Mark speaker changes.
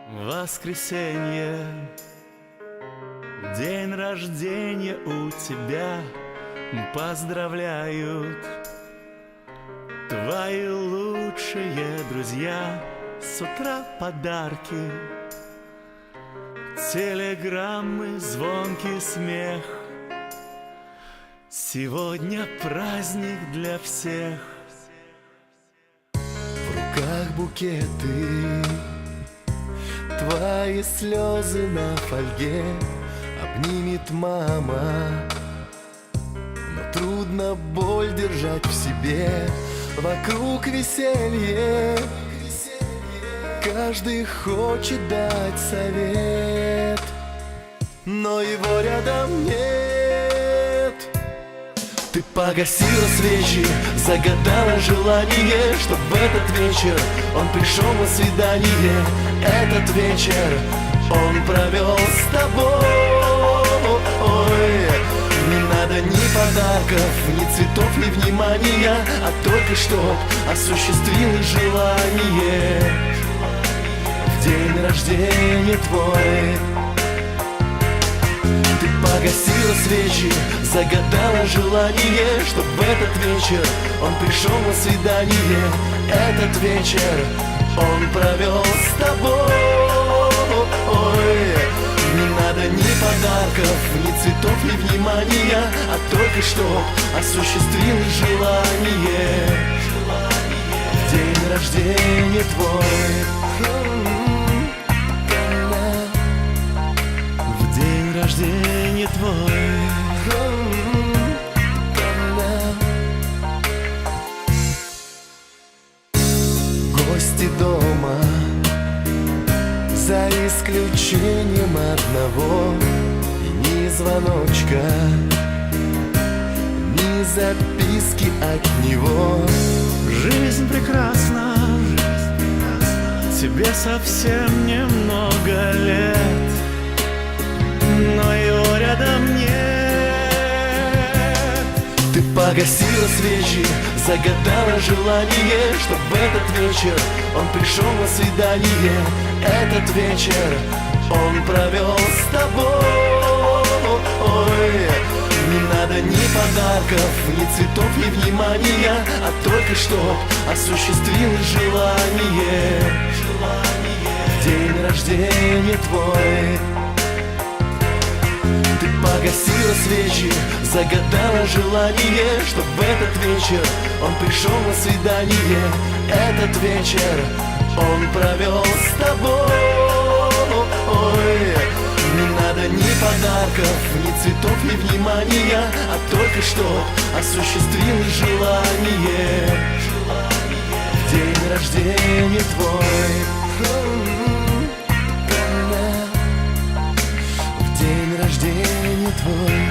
Speaker 1: Воскресенье, день рождения у тебя, поздравляют твои лучшие друзья. С утра подарки, телеграммы, звонкий смех. Сегодня праздник для всех. В руках букеты, твои слезы на фольге обнимет мама. Но трудно боль держать в себе. Вокруг веселье, каждый хочет дать совет, но его рядом нет. Ты погасила свечи, загадала желание, чтоб в этот вечер он пришел на свидание. Этот вечер он провел с тобой. Не надо ни подарков, ни цветов, ни внимания, а только чтоб осуществилось желание. В день рождения твой ты погасила свечи, загадала желание, чтоб в этот вечер он пришел на свидание. Этот вечер он провел с тобой. Не надо ни подарков, ни цветов, ни внимания, а только чтоб осуществилось желание. В день рождения твой, в день рождения твой. Гости дома, за исключением одного, и ни звоночка, ни записки от него. Жизнь прекрасна, тебе совсем немного лет, но его рядом нет. Ты погасила свечи, загадала желание, чтоб в этот вечер он пришел на свидание. Этот вечер он провел с тобой. Не надо ни подарков, ни цветов, ни внимания, а только чтоб осуществилось желание. В день рождения твой ты погасила свечи, загадала желание, чтоб в этот вечер он пришел на свидание. Этот вечер он провел с тобой. Не надо ни подарков, ни цветов, ни внимания, а только чтоб осуществилось желание. В день рождения твой, в день рождения твой.